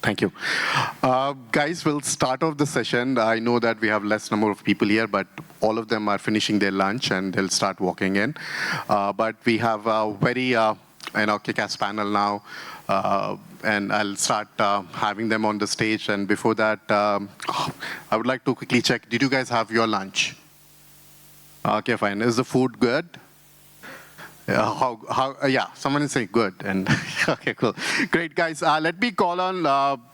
Thank you. Guys, we'll start off the session. I know that we have less number of people here, but all of them are finishing their lunch and they'll start walking in. But we have a very kick-ass panel now, and I'll start having them on the stage. And before that, I would like to quickly check, did you guys have your lunch? Okay, fine. Is the food good? Yeah, someone is saying good. And okay, cool. Great, guys. Let me call on,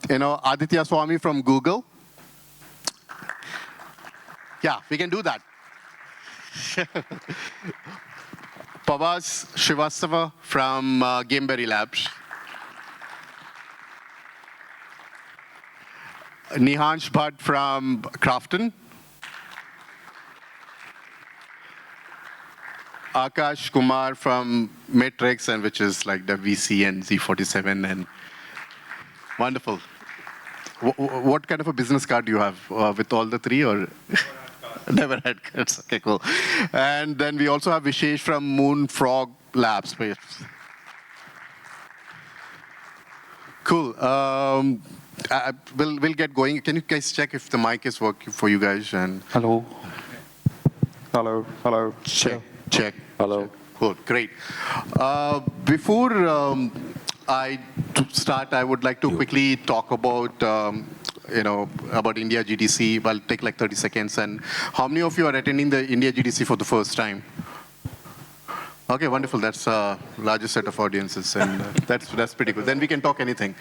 Aditya Swamy from Google. Yeah, we can do that. Pawas Shrivastava from Gameberry Labs. Nihansh Bhatt from Krafton. Aakash, Kumar from Matrix, and which is like the VC and Z47, and wonderful. What kind of a business card do you have with all the three, or never had cards? Okay, cool. And then we also have Visesh from Moonfrog Labs. Cool. We'll get going. Can you guys check if the mic is working for you guys? And hello. Check. Hello. Cool. Great. Before I start, I would like to quickly talk about about Indiagdc. I'll take like 30 seconds. And how many of you are attending the Indiagdc for the first time? Okay, wonderful. That's a largest set of audiences, and that's pretty good. Then we can talk anything.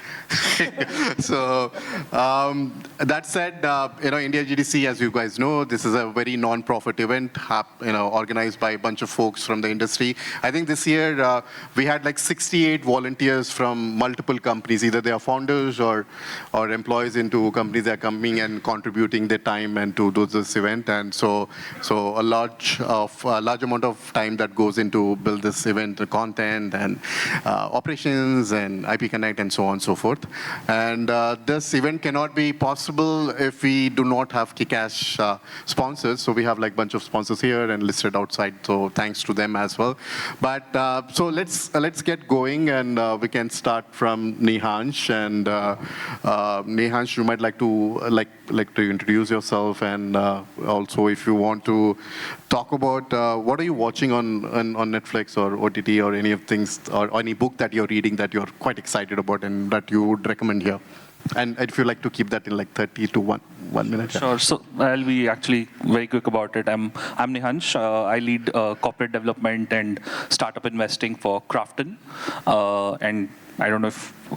So that said, Indiagdc, as you guys know, this is a very non-profit event, organized by a bunch of folks from the industry. I think this year we had like 68 volunteers from multiple companies. Either they are founders or employees into companies that are coming and contributing their time and to do this event. And so a large amount of time that goes into build this event, the content and operations and IP Connect and so on and so forth. And this event cannot be possible if we do not have kick-ass sponsors. So we have like a bunch of sponsors here and listed outside. So thanks to them as well. But so let's get going, and we can start from Nihansh. And Nihansh, you might like to introduce yourself, and also if you want to talk about what are you watching on Netflix or OTT or any of things, or any book that you're reading that you're quite excited about and that you would recommend here. And if you like to keep that in like 30 to 1 minute. Sure. So I'll be actually very quick about it. I'm Nihansh. I lead corporate development and startup investing for Krafton. And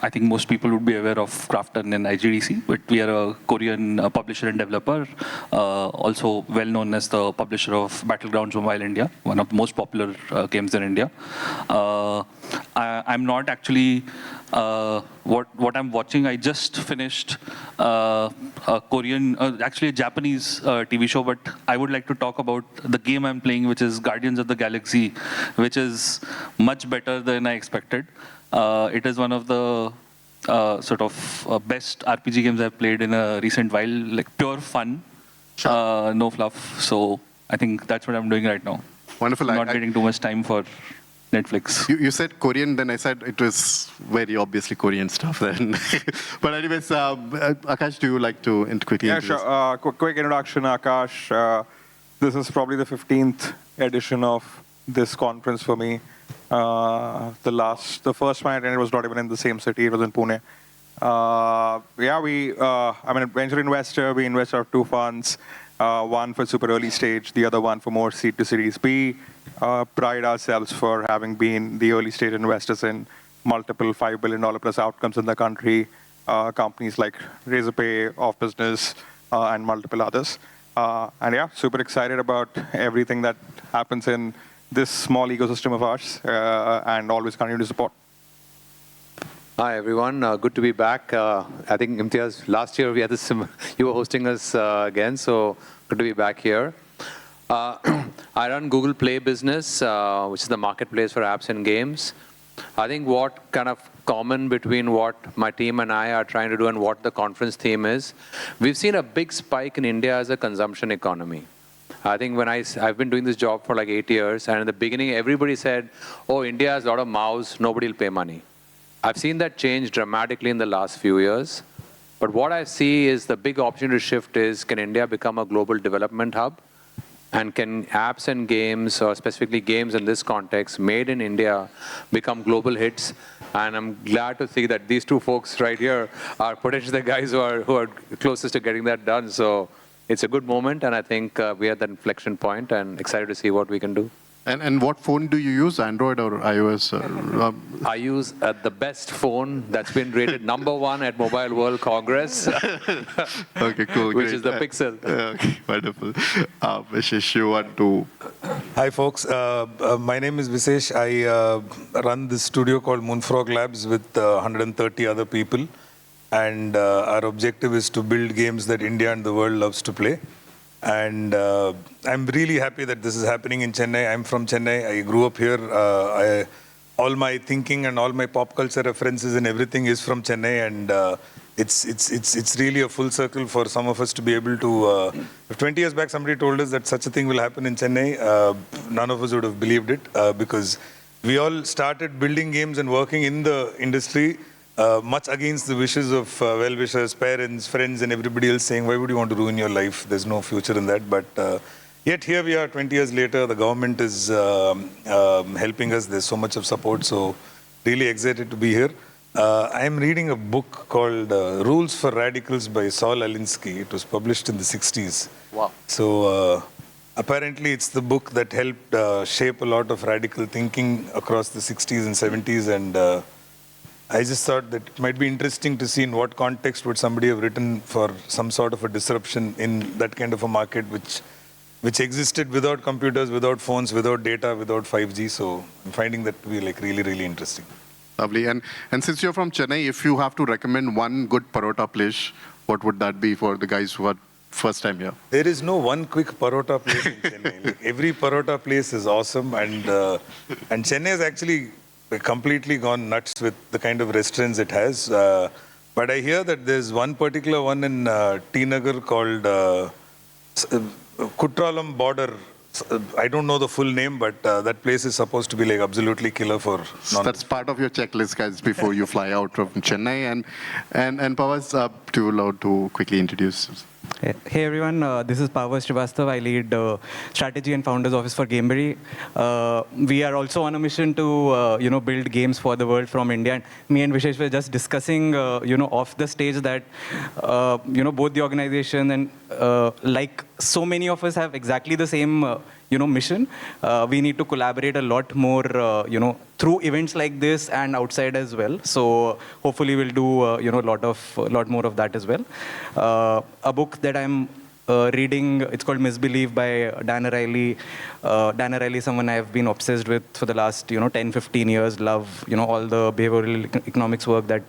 I think most people would be aware of Krafton and IGDC, but we are a Korean publisher and developer, also well known as the publisher of Battlegrounds Mobile India, one of the most popular games in India. I'm not actually what I'm watching. I just finished a Korean, actually a Japanese TV show, but I would like to talk about the game I'm playing, which is Guardians of the Galaxy, which is much better than I expected. It is one of the best RPG games I've played in a recent while, like pure fun, no fluff. So I think that's what I'm doing right now. Wonderful. Not getting too much time for Netflix. You said Korean, then I said it was very obviously Korean stuff then. But anyways, Aakash, do you like to quickly introduce? Yeah, sure. Quick introduction, Aakash. This is probably the 15th edition of this conference for me. The first one I attended was not even in the same city, it was in Pune. I'm a venture investor. We invest out of two funds, one for super early stage, the other one for more seed to Series B. Pride ourselves for having been the early stage investors in multiple $5 billion plus outcomes in the country, companies like Razorpay, Off Business, and multiple others. Super excited about everything that happens in this small ecosystem of ours, and always continue to support. Hi everyone, good to be back. I think Imtiaz, last year we had this, you were hosting us again, so good to be back here. I run Google Play Business, which is the marketplace for apps and games. I think what kind of common between what my team and I are trying to do and what the conference theme is, we've seen a big spike in India as a consumption economy. I think when I've been doing this job for like 8 years, and in the beginning everybody said, oh, India has a lot of mouths, nobody will pay money. I've seen that change dramatically in the last few years. But what I see is the big opportunity shift is, can India become a global development hub? And can apps and games, or specifically games in this context, made in India, become global hits? And I'm glad to see that these two folks right here are potentially the guys who are closest to getting that done. So it's a good moment, and I think we are at that inflection point, and excited to see what we can do. And what phone do you use, Android or iOS? I use the best phone that's been rated #1 at Mobile World Congress, Okay, cool. which Great. is the Pixel. Okay, wonderful. Visesh, you want to... Hi, folks. My name is Visesh. I run this studio called Moonfrog Labs with 130 other people. And our objective is to build games that India and the world loves to play. And I'm really happy that this is happening in Chennai. I'm from Chennai. I grew up here. All my thinking and all my pop culture references and everything is from Chennai. And it's really a full circle for some of us to be able to... 20 years back, somebody told us that such a thing will happen in Chennai. None of us would have believed it because we all started building games and working in the industry much against the wishes of well-wishers, parents, friends, and everybody else saying, why would you want to ruin your life? There's no future in that. But yet here we are 20 years later. The government is helping us. There's so much of support. So really excited to be here. I'm reading a book called Rules for Radicals by Saul Alinsky. It was published in the 60s. Wow. So apparently it's the book that helped shape a lot of radical thinking across the 60s and 70s. And I just thought that it might be interesting to see in what context would somebody have written for some sort of a disruption in that kind of a market which existed without computers, without phones, without data, without 5G. So I'm finding that to be like really, really interesting. Lovely. And since you're from Chennai, if you have to recommend one good parota place, what would that be for the guys who are first time here? There is no one quick parota place in Chennai. Like, every parota place is awesome, and Chennai has actually completely gone nuts with the kind of restaurants it has. But I hear that there's one particular one in T Nagar called Kutralam Border. I don't know the full name, but that place is supposed to be like absolutely killer for That's part of your checklist, guys, before you fly out from Chennai. And Pawas, too loud to quickly introduce. Hey everyone, this is Pawas, Shrivastava. I lead strategy and founders office for Gameberry. We are also on a mission to build games for the world from India. And me and Visesh were just discussing off the stage that both the organization and like so many of us have exactly the same mission. We need to collaborate a lot more through events like this and outside as well. So hopefully we'll do a lot more of that as well. A book that I'm reading, it's called Misbelief by Dan Ariely. Dan Ariely is someone I've been obsessed with for the last 10-15 years. Love all the behavioral economics work that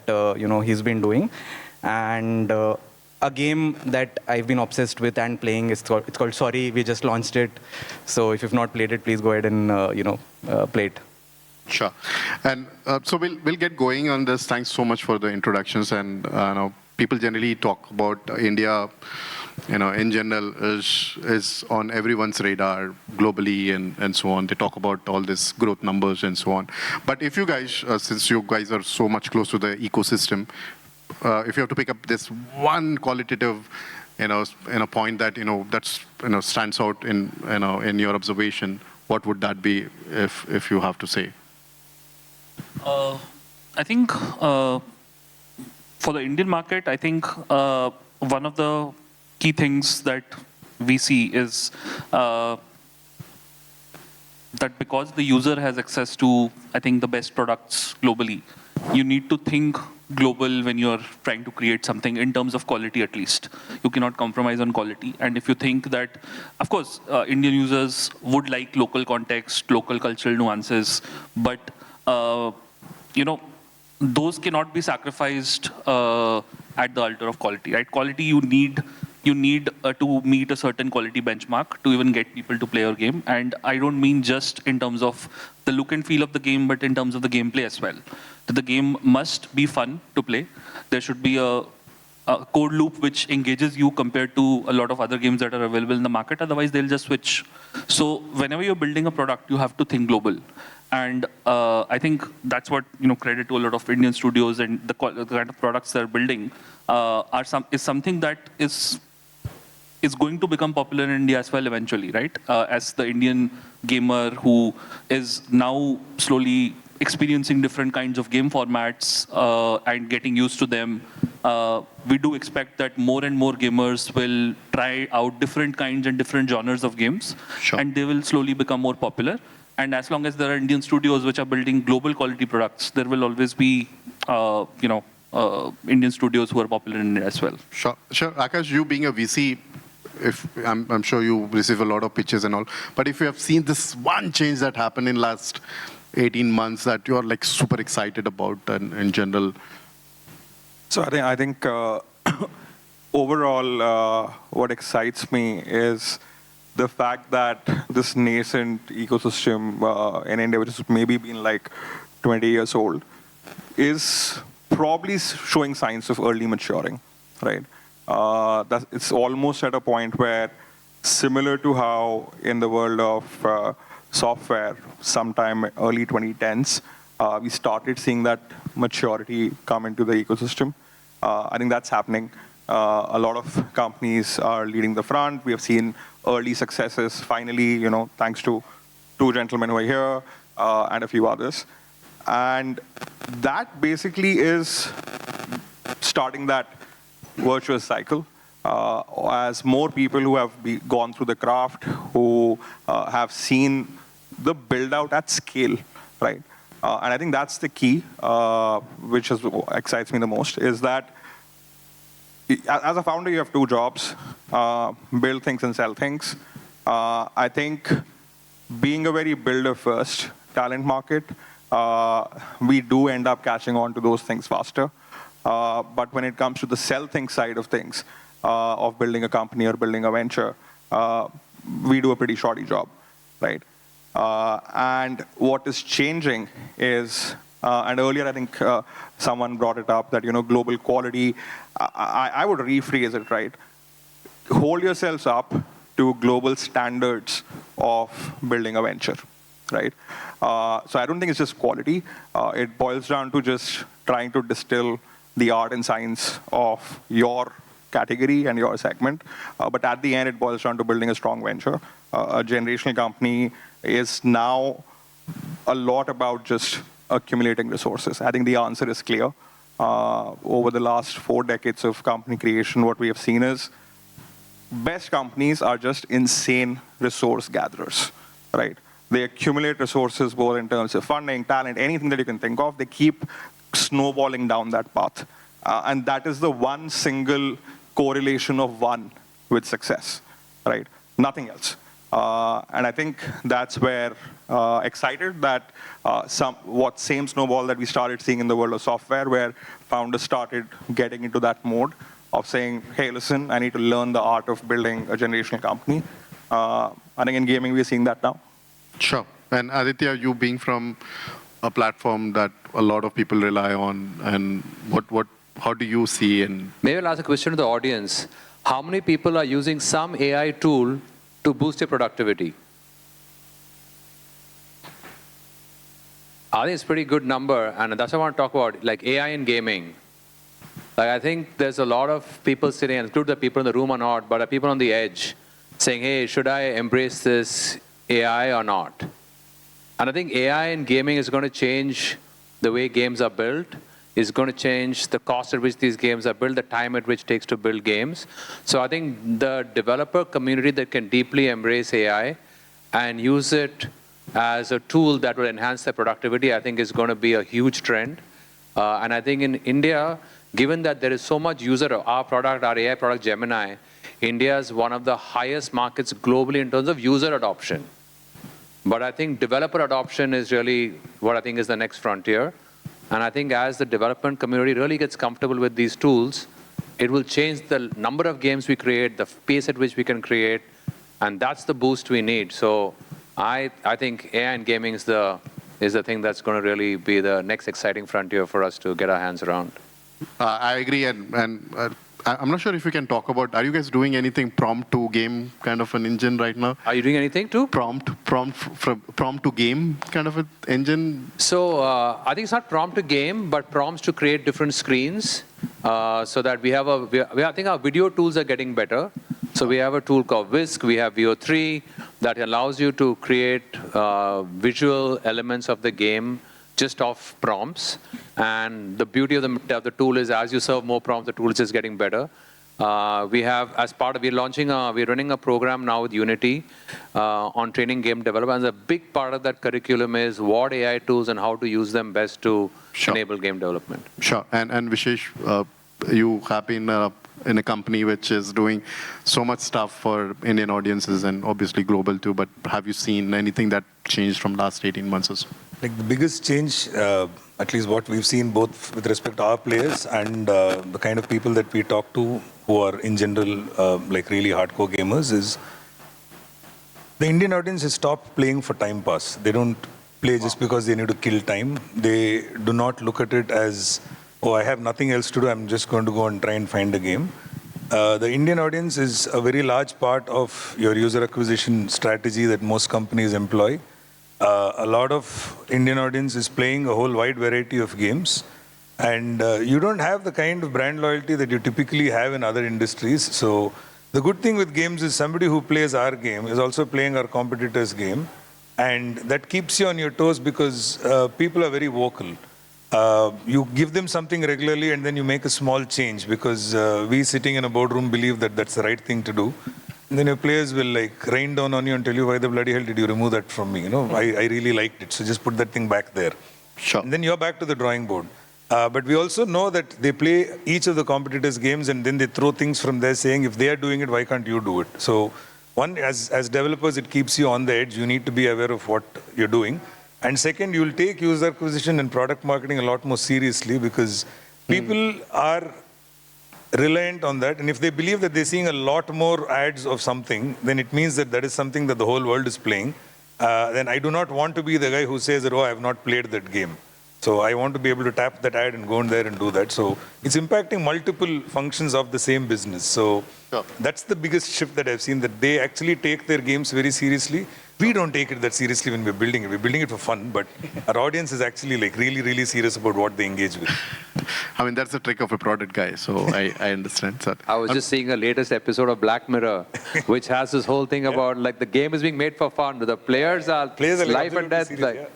he's been doing. And a game that I've been obsessed with and playing, it's called Sorry. We just launched it. So if you've not played it, please go ahead and play it. Sure. And so we'll get going on this. Thanks so much for the introductions. And people generally talk about India, in general, is on everyone's radar globally and so on. They talk about all this growth numbers and so on. But if you guys, since you guys are so much close to the ecosystem, if you have to pick up this one qualitative, point that that's stands out in your observation, what would that be if you have to say? I think for the Indian market, I think one of the key things that we see is that because the user has access to, I think, the best products globally, you need to think global when you're trying to create something in terms of quality at least. You cannot compromise on quality. And if you think that, of course, Indian users would like local context, local cultural nuances, but those cannot be sacrificed at the altar of quality, right? Quality you need to meet a certain quality benchmark to even get people to play your game. And I don't mean just in terms of the look and feel of the game, but in terms of the gameplay as well. That the game must be fun to play. There should be a code loop which engages you compared to a lot of other games that are available in the market. Otherwise, they'll just switch. So whenever you're building a product, you have to think global. And I think that's what, credit to a lot of Indian studios, and the kind of products they're building is something that is going to become popular in India as well eventually, right? As the Indian gamer who is now slowly experiencing different kinds of game formats and getting used to them, we do expect that more and more gamers will try out different kinds and different genres of games, and they will slowly become more popular. And as long as there are Indian studios which are building global quality products, there will always be, Indian studios who are popular in India as well. Sure. Aakash, you being a VC, I'm sure you receive a lot of pitches and all, but if you have seen this one change that happened in last 18 months that you are like super excited about and in general. So I think overall, what excites me is the fact that this nascent ecosystem in India, which has maybe been like 20 years old, is probably showing signs of early maturing, right? It's almost at a point where, similar to how in the world of software, sometime early 2010s, we started seeing that maturity come into the ecosystem. I think that's happening. A lot of companies are leading the front. We have seen early successes, finally, thanks to two gentlemen who are here and a few others. And that basically is starting that virtuous cycle. As more people who have gone through the craft, who have seen the build out at scale, right? And I think that's the key, which excites me the most, is that as a founder, you have two jobs, build things and sell things. I think being a very builder-first talent market, we do end up catching on to those things faster. But when it comes to the sell things side of things, of building a company or building a venture, we do a pretty shoddy job, right? And what is changing is, and earlier I think someone brought it up, that global quality, I would rephrase it, right? Hold yourselves up to global standards of building a venture, right? So I don't think it's just quality. It boils down to just trying to distill the art and science of your category and your segment. But at the end, it boils down to building a strong venture. A generational company is now a lot about just accumulating resources. I think the answer is clear. Over the last 4 decades of company creation, what we have seen is best companies are just insane resource gatherers, right? They accumulate resources both in terms of funding, talent, anything that you can think of. They keep snowballing down that path. And that is the one single correlation of one with success, right? Nothing else. And I think that's where excited that same snowball that we started seeing in the world of software, where founders started getting into that mode of saying, hey, listen, I need to learn the art of building a generational company. I think in gaming, we're seeing that now. Sure. And Aditya, you being from a platform that a lot of people rely on, and how do you see? And maybe I'll ask a question to the audience. How many people are using some AI tool to boost your productivity? I think it's a pretty good number, and that's what I want to talk about, like AI in gaming. Like, I think there's a lot of people sitting, and include the people in the room or not, but are people on the edge saying, hey, should I embrace this AI or not? And I think AI in gaming is going to change the way games are built. It's going to change the cost at which these games are built, the time at which it takes to build games. So I think the developer community that can deeply embrace AI and use it as a tool that will enhance their productivity, I think is going to be a huge trend. And I think in India, given that there is so much user of our product, our AI product, Gemini, India is one of the highest markets globally in terms of user adoption. But I think developer adoption is really what I think is the next frontier. And I think as the development community really gets comfortable with these tools, it will change the number of games we create, the pace at which we can create, and that's the boost we need. So I think AI in gaming is the thing that's going to really be the next exciting frontier for us to get our hands around. I agree, and I'm not sure if you can talk about, are you guys doing anything prompt to game kind of an engine right now? Are you doing anything too? Prompt to game kind of an engine? So I think it's not prompt to game, but prompts to create different screens so that I think our video tools are getting better. So we have a tool called Whisk, we have VO3 that allows you to create visual elements of the game just off prompts. And the beauty of the tool is as you serve more prompts, the tool is just getting better. We're running a program now with Unity on training game developers. And a big part of that curriculum is what AI tools and how to use them best to enable game development. Sure. And Visesh, you have been in a company which is doing so much stuff for Indian audiences and obviously global too, but have you seen anything that changed from last 18 months or so? Like the biggest change, at least what we've seen both with respect to our players and the kind of people that we talk to who are in general like really hardcore gamers, is the Indian audience has stopped playing for time pass. They don't play just because they need to kill time. They do not look at it as, oh, I have nothing else to do, I'm just going to go and try and find a game. The Indian audience is a very large part of your user acquisition strategy that most companies employ. A lot of Indian audience is playing a whole wide variety of games, and you don't have the kind of brand loyalty that you typically have in other industries. So the good thing with games is somebody who plays our game is also playing our competitor's game, and that keeps you on your toes because people are very vocal. You give them something regularly and then you make a small change because we sitting in a boardroom believe that that's the right thing to do. And then your players will like rain down on you and tell you, why the bloody hell did you remove that from me? You know, I really liked it, so just put that thing back there. Sure. And then you're back to the drawing board. But we also know that they play each of the competitors' games and then they throw things from there saying, if they are doing it, why can't you do it? So one, as developers, it keeps you on the edge. You need to be aware of what you're doing. And second, you'll take user acquisition and product marketing a lot more seriously because people are reliant on that. And if they believe that they're seeing a lot more ads of something, then it means that that is something that the whole world is playing. Then I do not want to be the guy who says that, oh, I have not played that game. So I want to be able to tap that ad and go in there and do that. So it's impacting multiple functions of the same business. So that's the biggest shift that I've seen, that they actually take their games very seriously. We don't take it that seriously when we're building it. We're building it for fun, but our audience is actually like really, really serious about what they engage with. I mean, that's the trick of a product guy, so I understand. So, I was just seeing a latest episode of Black Mirror, which has this whole thing about like the game is being made for fun. The players are life and death. Serious, like,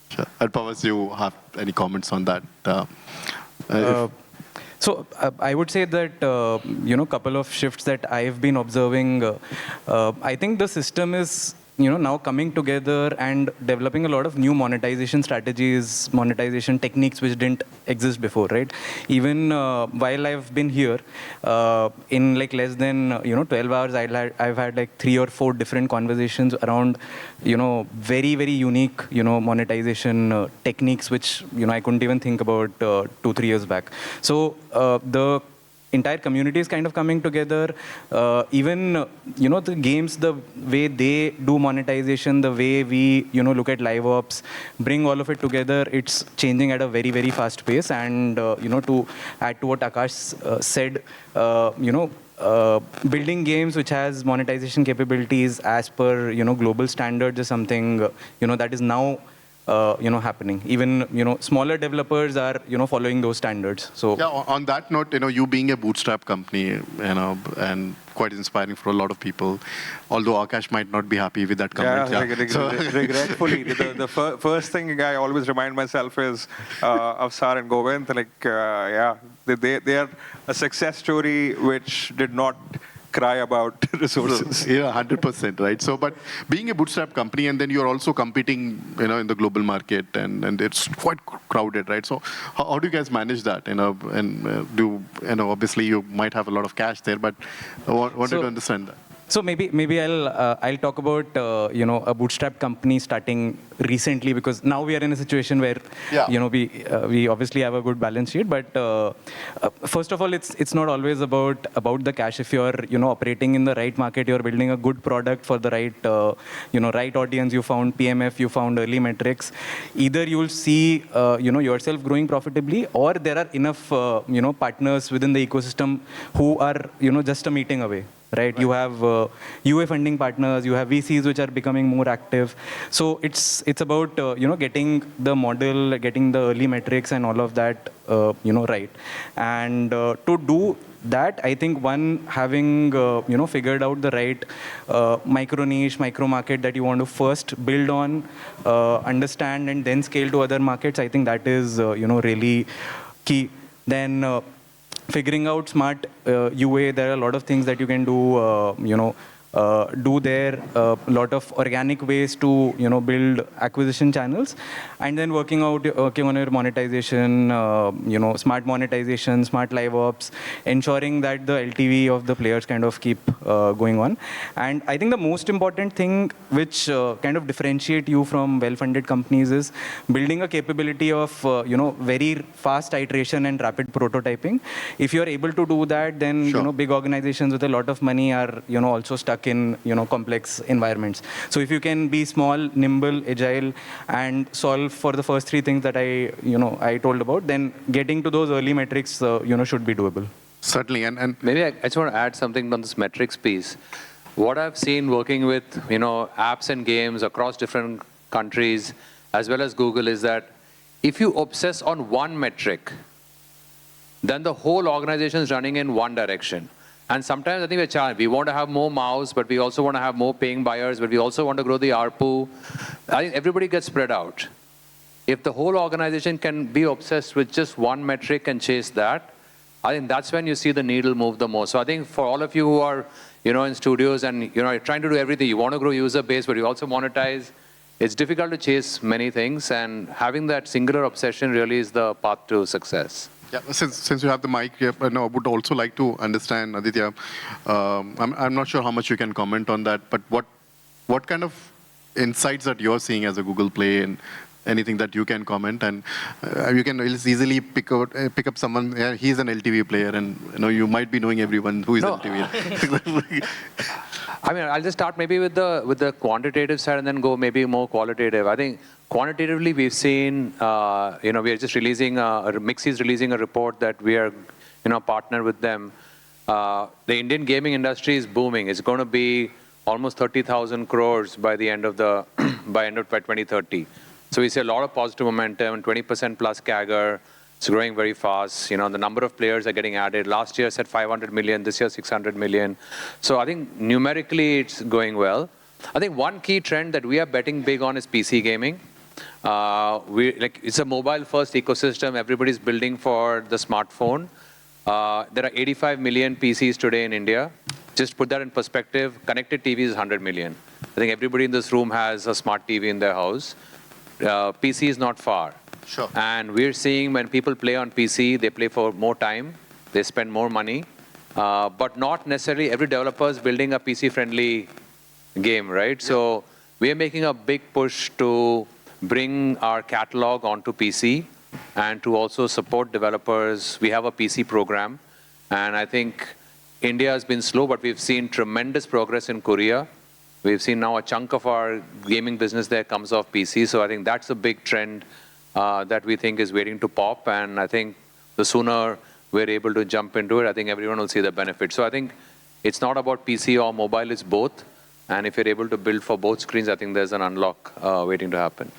sure. Pawas, you have any comments on that? So I would say that, couple of shifts that I've been observing, I think the system is, now coming together and developing a lot of new monetization strategies, monetization techniques which didn't exist before, right? Even while I've been here, in like less than, 12 hours, I've had like 3 or 4 different conversations around, very, very unique, monetization techniques, which, I couldn't even think about 2-3 years back. So the entire community is kind of coming together. Even, the games, the way they do monetization, the way we, look at live ops, bring all of it together, it's changing at a very, very fast pace. And, to add to what Aakash said, building games which has monetization capabilities as per, global standards is something, that is now happening. Even, smaller developers are, following those standards. So yeah, on that note, you being a bootstrap company, and quite inspiring for a lot of people, although Aakash might not be happy with that comment. Regretfully, the first thing I always remind myself is of Sar and Govind. They are a success story which did not cry about resources. Yeah, 100%, right? So, but being a bootstrap company, and then you're also competing, in the global market, and it's quite crowded, right? So, how do you guys manage that? And obviously you might have a lot of cash there, but I wanted to understand that. So maybe I'll talk about a bootstrap company starting recently, because now we are in a situation where we obviously have a good balance sheet, but first of all, it's not always about the cash. If you're operating in the right market, you're building a good product for the right right audience, you found PMF, you found early metrics, either you'll see yourself growing profitably, or there are enough partners within the ecosystem who are just a meeting away. Right? You have UA funding partners, you have VCs which are becoming more active. So it's about getting the model, getting the early metrics and all of that right. And to do that, I think one, having figured out the right micro niche, micro market that you want to first build on, understand, and then scale to other markets, I think that is really key. Then figuring out smart UA, there are a lot of things that you can do, do there, a lot of organic ways to, build acquisition channels, and then working on your monetization, smart monetization, smart live ops, ensuring that the LTV of the players kind of keep going on. And I think the most important thing which kind of differentiate you from well-funded companies is building a capability of, very fast iteration and rapid prototyping. If you're able to do that, then, big organizations with a lot of money are, also stuck in complex environments. So if you can be small, nimble, agile, and solve for the first three things that I told about, then getting to those early metrics should be doable. Certainly, and Maybe I just want to add something on this metrics piece. What I've seen working with apps and games across different countries as well as Google is that if you obsess on one metric, then the whole organization is running in one direction. And sometimes I think we're challenged. We want to have more MAUs, but we also want to have more paying buyers, but we also want to grow the ARPU. I think everybody gets spread out. If the whole organization can be obsessed with just one metric and chase that, I think that's when you see the needle move the most. So I think for all of you who are, in studios and, you're trying to do everything, you want to grow user base, but you also monetize, it's difficult to chase many things, and having that singular obsession really is the path to success. yeah, since you have the mic here, I would also like to understand, Aditya, I'm not sure how much you can comment on that, but what kind of insights that you're seeing as a Google Play, and anything that you can comment, and you can easily pick up someone. Yeah, he's an LTV player, and you might be knowing everyone who is LTV. I mean, I'll just start maybe with the quantitative side and then go maybe more qualitative. I think quantitatively we've seen, we are just releasing, Mixi is releasing a report that we are, partner with them. The Indian gaming industry is booming. It's going to be almost 30,000 crores by the end of by 2030. So we see a lot of positive momentum, 20% plus CAGR. It's growing very fast. The number of players are getting added. Last year, said 500 million. This year, 600 million. So I think numerically, it's going well. I think one key trend that we are betting big on is PC gaming. It's a mobile-first ecosystem. Everybody's building for the smartphone. There are 85 million PCs today in India. Just put that in perspective, connected TV is 100 million. I think everybody in this room has a smart TV in their house. PC is not far. Sure. And we're seeing when people play on PC, they play for more time, they spend more money, but not necessarily every developer is building a PC-friendly game, right? Yeah. So we're making a big push to bring our catalog onto PC and to also support developers. We have a PC program, and I think India has been slow, but we've seen tremendous progress in Korea. We've seen now a chunk of our gaming business there comes off PC, so I think that's a big trend that we think is waiting to pop, and I think the sooner we're able to jump into it, I think everyone will see the benefit. So I think it's not about PC or mobile, it's both, and if you're able to build for both screens, I think there's an unlock waiting to happen.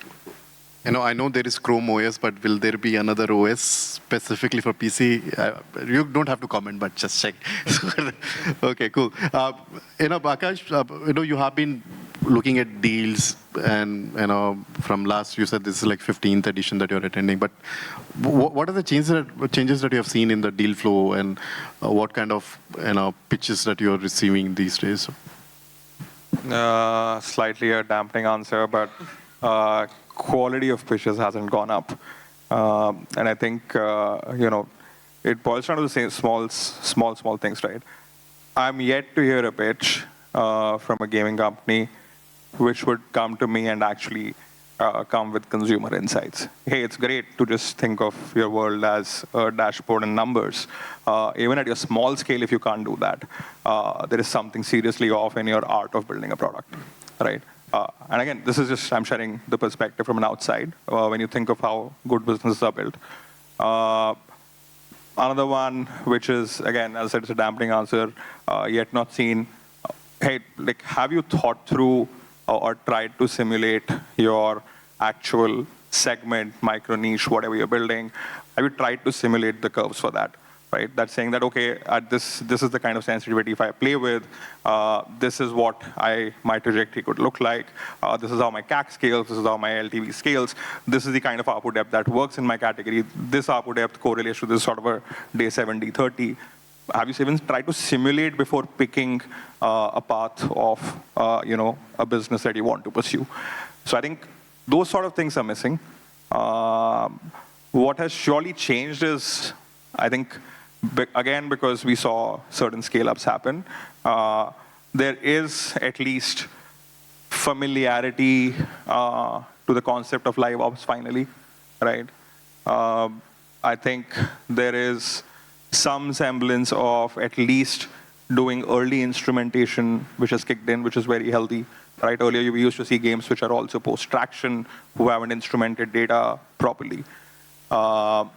I know there is Chrome OS, but will there be another OS specifically for PC? You don't have to comment, but just check. Okay, cool. Aakash, you have been looking at deals, and from last you said this is like 15th edition that you're attending. But what are the changes that you have seen in the deal flow, and what kind of pitches that you're receiving these days? Slightly a dampening answer, but quality of pitches hasn't gone up. And I think, it boils down to the same small things, right? I'm yet to hear a pitch from a gaming company, which would come to me and actually come with consumer insights. Hey, it's great to just think of your world as a dashboard and numbers. Even at your small scale, if you can't do that, there is something seriously off in your art of building a product, right? And again, this is just, I'm sharing the perspective from an outside when you think of how good businesses are built. Another one, which is, again, as I said, it's a dampening answer, yet not seen. Hey, like, have you thought through or tried to simulate your actual segment, micro niche, whatever you're building? Have you tried to simulate the curves for that? Right? That's saying that, okay, at this is the kind of sensitivity if I play with, this is what my trajectory could look like, this is how my CAC scales, this is how my LTV scales, this is the kind of output depth that works in my category, this output depth correlates to this sort of a day 70, 30. Have you even tried to simulate before picking a path of a business that you want to pursue? So I think those sort of things are missing. What has surely changed is, I think, again, because we saw certain scale-ups happen, there is at least familiarity to the concept of live ops finally, right? I think there is some semblance of at least doing early instrumentation, which has kicked in, which is very healthy, right? Earlier, we used to see games which are also post-traction, who haven't instrumented data properly. So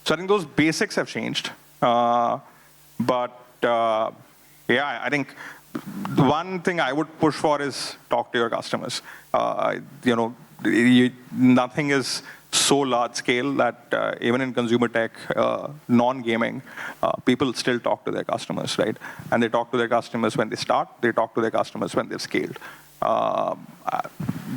I think those basics have changed. Yeah, I think the one thing I would push for is talk to your customers. Nothing is so large scale that even in consumer tech, non-gaming, people still talk to their customers, right? And they talk to their customers when they start, they talk to their customers when they've scaled.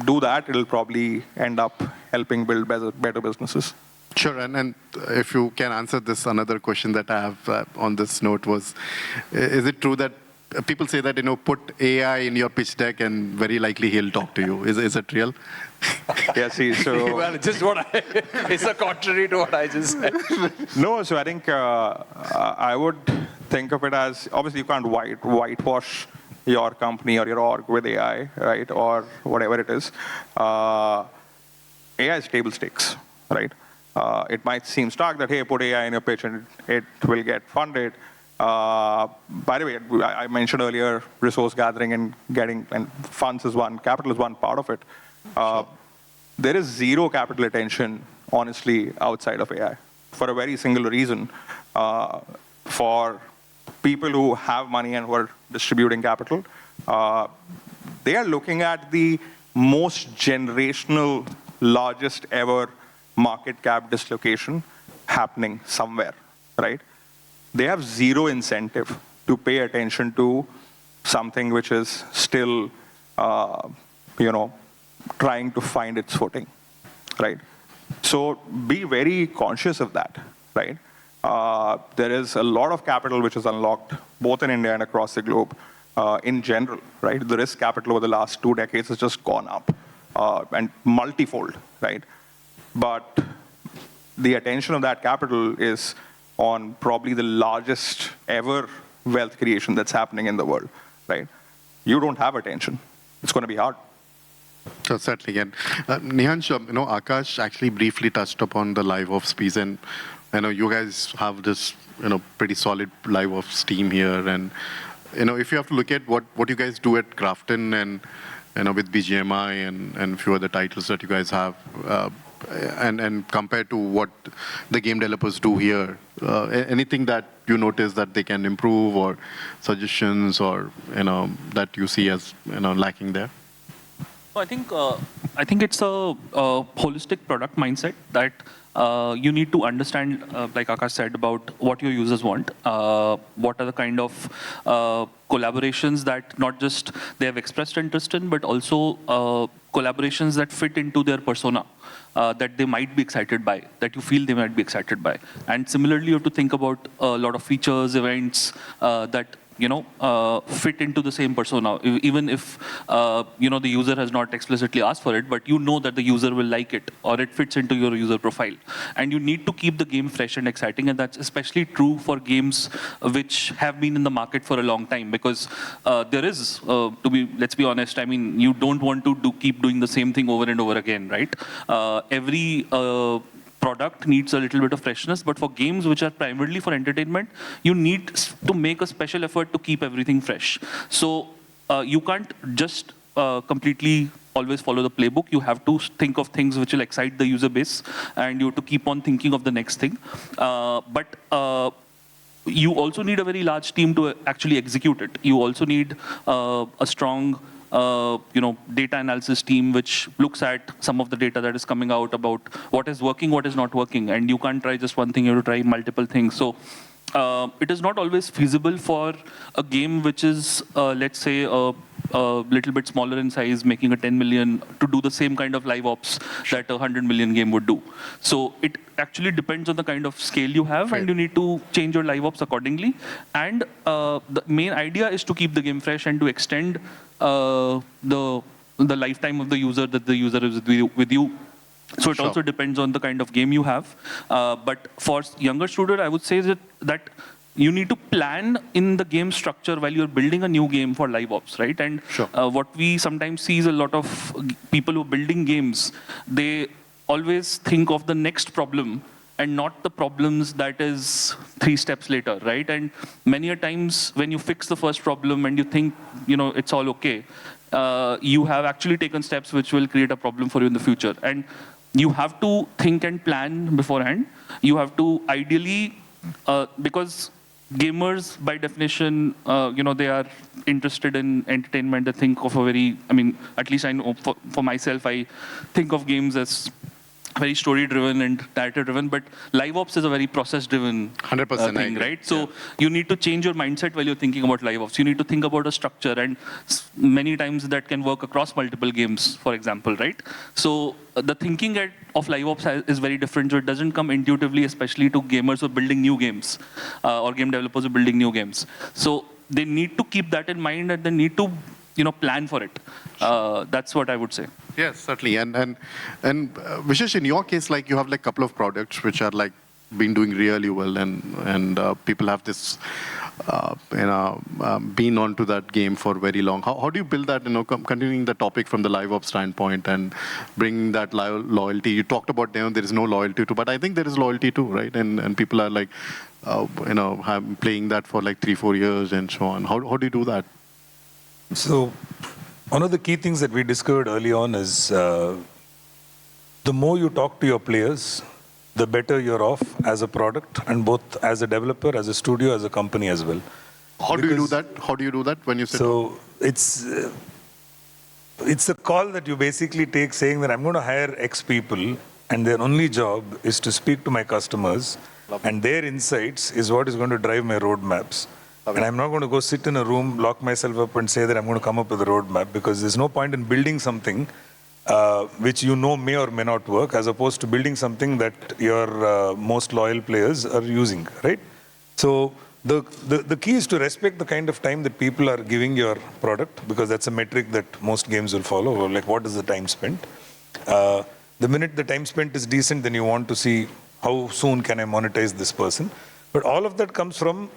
Do that, it'll probably end up helping build better businesses. Sure, and if you can answer this, another question that I have on this note was, is it true that people say that, put AI in your pitch deck and very likely he'll talk to you? Is it real? Yeah, see, so... Well, just it's a contrary to what I just said. No, so I think I would think of it as, obviously you can't whitewash your company or your org with AI, right? Or whatever it is. AI is table stakes, right? It might seem stark that, hey, put AI in your pitch and it will get funded. By the way, I mentioned earlier resource gathering and funds is one, capital is one part of it. Sure. There is zero capital attention, honestly, outside of AI for a very single reason. For people who have money and who are distributing capital, they are looking at the most generational, largest ever market cap dislocation happening somewhere, right? They have zero incentive to pay attention to something which is still, trying to find its footing, right? So be very conscious of that, right? There is a lot of capital which is unlocked, both in India and across the globe, in general, right? The risk capital over the last 2 decades has just gone up, and multifold, right? But the attention of that capital is on probably the largest ever wealth creation that's happening in the world, right? You don't have attention. It's going to be hard. So certainly, and Nihansh, Aakash actually briefly touched upon the live ops piece, and I know you guys have this, pretty solid live ops team here, and if you have to look at what you guys do at Krafton and with BGMI and a few other titles that you guys have, and compared to what the game developers do here, anything that you notice that they can improve, or suggestions, or that you see as lacking there? I think it's a holistic product mindset that you need to understand, like Aakash said, about what your users want, what are the kind of collaborations that not just they have expressed interest in, but also collaborations that fit into their persona, that they might be excited by, that you feel they might be excited by. And similarly, you have to think about a lot of features, events that fit into the same persona, even if the user has not explicitly asked for it, but you know that the user will like it or it fits into your user profile. And you need to keep the game fresh and exciting, and that's especially true for games which have been in the market for a long time, because there is, let's be honest, I mean, you don't want to keep doing the same thing over and over again, right? Every product needs a little bit of freshness, but for games which are primarily for entertainment, you need to make a special effort to keep everything fresh. So you can't just completely always follow the playbook. You have to think of things which will excite the user base, and you have to keep on thinking of the next thing. But you also need a very large team to actually execute it. You also need a strong data analysis team which looks at some of the data that is coming out about what is working, what is not working. And you can't try just one thing, you have to try multiple things. So it is not always feasible for a game which is, let's say, a little bit smaller in size, making a 10 million, to do the same kind of live ops that a 100 million game would do. So it actually depends on the kind of scale you have, and you need to change your live ops accordingly. And the main idea is to keep the game fresh and to extend the lifetime of the user, that the user is with you. So it also depends on the kind of game you have. But for younger student, I would say that you need to plan in the game structure while you're building a new game for live ops, right? And what we sometimes see is a lot of people who are building games, they always think of the next problem and not the problems that is 3 steps later, right? And many a times when you fix the first problem and you think, it's all okay, you have actually taken steps which will create a problem for you in the future. And you have to think and plan beforehand. You have to ideally, because gamers by definition, they are interested in entertainment. They think of at least I know for myself, I think of games as very story-driven and narrative-driven, but live ops is a very process-driven 100% thing, right? So you need to change your mindset while you're thinking about live ops. You need to think about a structure, and many times that can work across multiple games, for example, right? So the thinking of live ops is very different, so it doesn't come intuitively, especially to gamers who are building new games or game developers who are building new games. So they need to keep that in mind, and they need to plan for it. That's what I would say. Yes, certainly. And Visesh, in your case, like you have like a couple of products which are like been doing really well, and people have this been onto that game for very long. How do you build that? Continuing the topic from the live ops standpoint and bring that loyalty. You talked about there is no loyalty to, but I think there is loyalty too, right? And people are like playing that for like 3-4 years and so on. How do you do that? So one of the key things that we discovered early on is the more you talk to your players, the better you're off as a product, and both as a developer, as a studio, as a company as well. How do you do that? How do you do that when you sit So it's a call that you basically take, saying that I'm going to hire X people and their only job is to speak to my customers, and their insights is what is going to drive my roadmaps. And I'm not going to go sit in a room, lock myself up and say that I'm going to come up with a roadmap, because there's no point in building something which may or may not work, as opposed to building something that your most loyal players are using, right? So the key is to respect the kind of time that people are giving your product, because that's a metric that most games will follow, or like what is the time spent. The minute the time spent is decent, then you want to see how soon can I monetize this person. But all of that comes from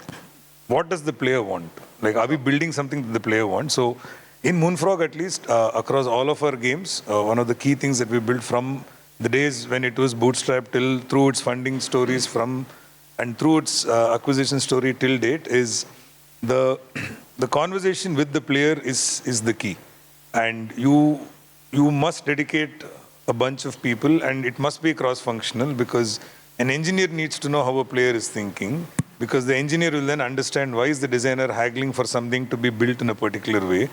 what does the player want? Like, are we building something that the player wants? So in Moonfrog, at least, across all of our games, one of the key things that we built from the days when it was bootstrapped till through its funding stories and through its acquisition story till date is the conversation with the player is the key. And you must dedicate a bunch of people, and it must be cross-functional, because an engineer needs to know how a player is thinking, because the engineer will then understand why is the designer haggling for something to be built in a particular way.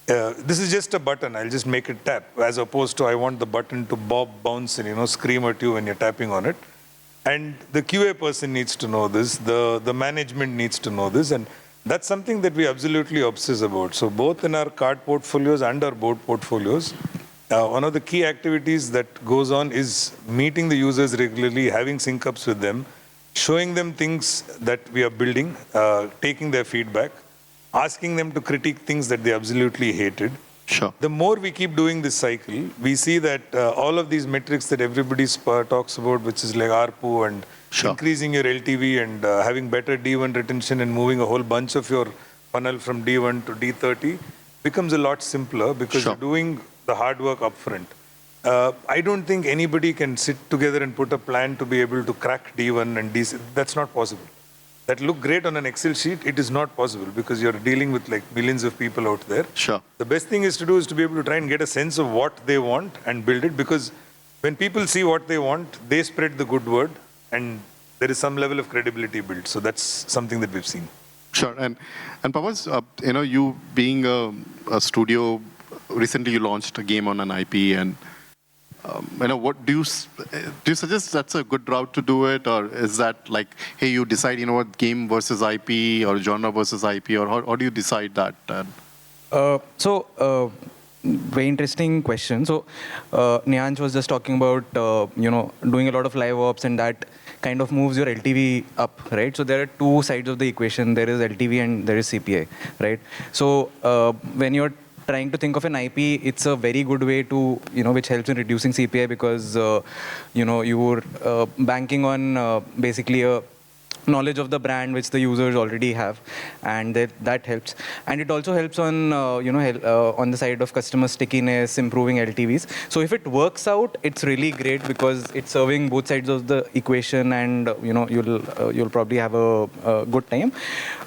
This is just a button, I'll just make it tap, as opposed to I want the button to bob, bounce, and scream at you when you're tapping on it. And the QA person needs to know this, the management needs to know this, and that's something that we absolutely obsess about. So both in our card portfolios and our board portfolios, one of the key activities that goes on is meeting the users regularly, having sync-ups with them, showing them things that we are building, taking their feedback, asking them to critique things that they absolutely hated. Sure. The more we keep doing this cycle, we see that all of these metrics that everybody talks about, which is like ARPU and Sure. increasing your LTV and having better D1 retention and moving a whole bunch of your funnel from D1 to D30 becomes a lot simpler because Sure. you're doing the hard work upfront. I don't think anybody can sit together and put a plan to be able to crack D1 and D6. That's not possible. That look great on an Excel sheet, it is not possible because you're dealing with like millions of people out there. Sure. The best thing is to do is to be able to try and get a sense of what they want and build it, because when people see what they want, they spread the good word and there is some level of credibility built. So that's something that we've seen. Sure. And Pawas, you being a studio, recently you launched a game on an IP, and what do you suggest that's a good route to do it, or is that like, hey, you decide, game versus IP or genre versus IP, or how do you decide that? Very interesting question. So, Nihansh was just talking about, doing a lot of live ops, and that kind of moves your LTV up, right? So there are two sides of the equation. There is LTV and there is CPI, right? So when you're trying to think of an IP, it's a very good way to, which helps in reducing CPI because, you're banking on basically a knowledge of the brand which the users already have, and that helps. And it also helps on on the side of customer stickiness, improving LTVs. So if it works out, it's really great because it's serving both sides of the equation, and you'll probably have a good time.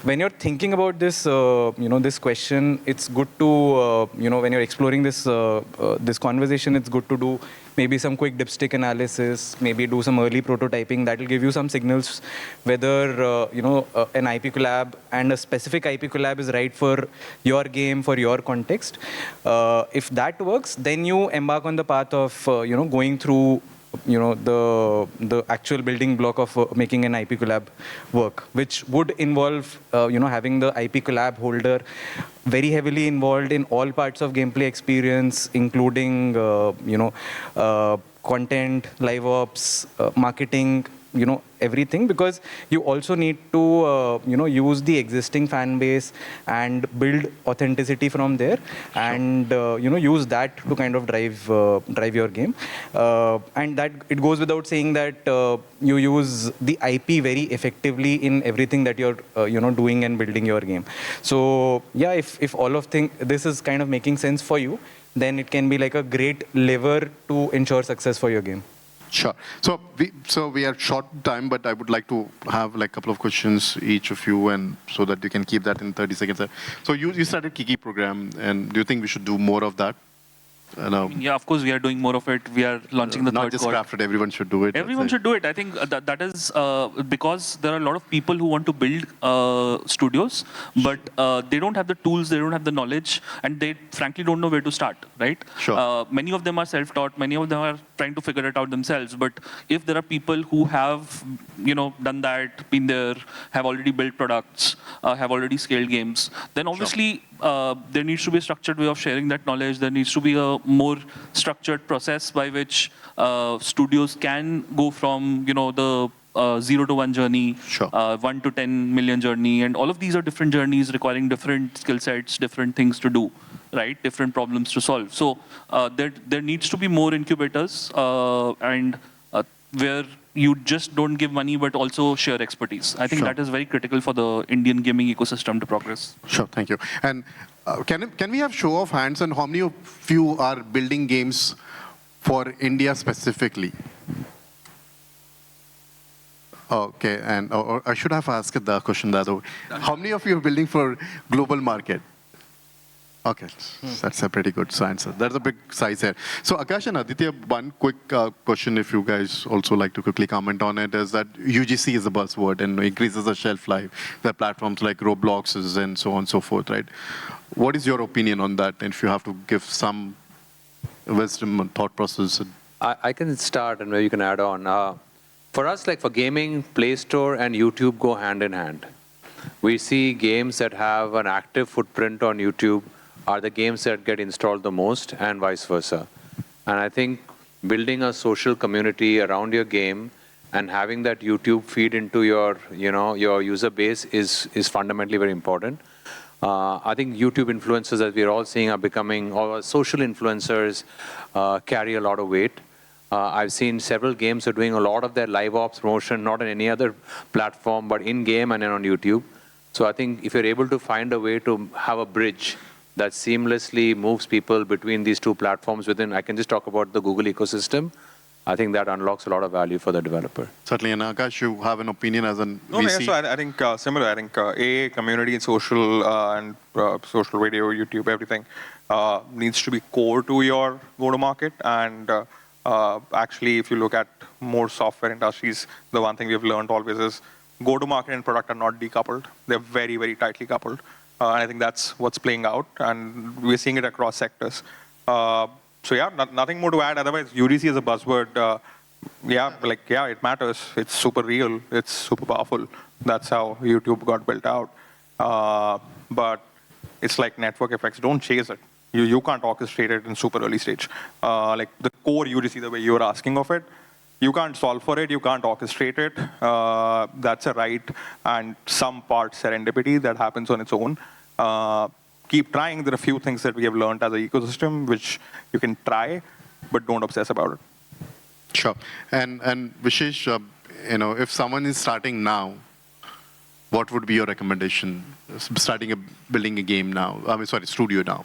When you're thinking about this this question, it's good to when you're exploring this this conversation, it's good to do maybe some quick dipstick analysis, maybe do some early prototyping. That will give you some signals whether an IP collab and a specific IP collab is right for your game, for your context. If that works, then you embark on the path of going through the actual building block of making an IP collab work, which would involve having the IP collab holder very heavily involved in all parts of gameplay experience, including content, live ops, marketing, everything, because you also need to use the existing fan base and build authenticity from there, and use that to kind of drive your game, and that it goes without saying that you use the IP very effectively in everything that you're doing and building your game. So yeah, if all of this is kind of making sense for you, then it can be like a great lever to ensure success for your game. Sure. So we are short time, but I would like to have like a couple of questions each of you, and so that you can keep that in 30 seconds. So you started Kiki program, and do you think we should do more of that? Yeah, of course we are doing more of it. We are launching the not third just quad. Krafton, everyone should do it. Everyone should do it. I think that is because there are a lot of people who want to build studios, but they don't have the tools, they don't have the knowledge, and they frankly don't know where to start, right? Sure. Many of them are self-taught, many of them are trying to figure it out themselves, but if there are people who have done that, been there, have already built products, have already scaled games, then obviously there needs to be a structured way of sharing that knowledge. There needs to be a more structured process by which studios can go from the 0 to 1 journey, Sure. 1 to 10 million journey, and all of these are different journeys requiring different skill sets, different things to do, right? Different problems to solve. So there needs to be more incubators and where you just don't give money but also share expertise. I think Sure. that is very critical for the Indian gaming ecosystem to progress. Sure, thank you. And can we have show of hands on how many of you are building games for India specifically? Okay, and or I should have asked the question the other way. How many of you are building for global market? Okay, that's a pretty good answer. That's a big size here. So Aakash and Aditya, one quick question, if you guys also like to quickly comment on it, is that UGC is a buzzword and increases the shelf life. There are platforms like Roblox and so on and so forth, right? What is your opinion on that? And if you have to give some wisdom and thought process. I can start and maybe you can add on. For us, like for gaming, Play Store and YouTube go hand in hand. We see games that have an active footprint on YouTube are the games that get installed the most, and vice versa. And I think building a social community around your game and having that YouTube feed into your, your user base is fundamentally very important. I think YouTube influencers, as we're all seeing, are becoming, or social influencers carry a lot of weight. I've seen several games are doing a lot of their live ops promotion, not on any other platform, but in-game and then on YouTube. So I think if you're able to find a way to have a bridge that seamlessly moves people between these two platforms within, I can just talk about the Google ecosystem, I think that unlocks a lot of value for the developer. Certainly, and Aakash, you have an opinion as an No, VC? so I think similar. I think AA, community and social social video, YouTube, everything needs to be core to your go-to-market. And actually, if you look at more software industries, the one thing we've learned always is go-to-market and product are not decoupled. They're very, very tightly coupled. And I think that's what's playing out, and we're seeing it across sectors. So yeah, nothing more to add. Otherwise, UDC is a buzzword. It matters. It's super real. It's super powerful. That's how YouTube got built out. But it's like network effects. Don't chase it. You can't orchestrate it in super early stage. Like the core UDC, the way you were asking of it, you can't solve for it. You can't orchestrate it. That's a right and some part serendipity that happens on its own. Keep trying. There are a few things that we have learned as an ecosystem which you can try, but don't obsess about it. Sure. And Visesh, if someone is starting now, what would be your recommendation? Building a game now. Studio now.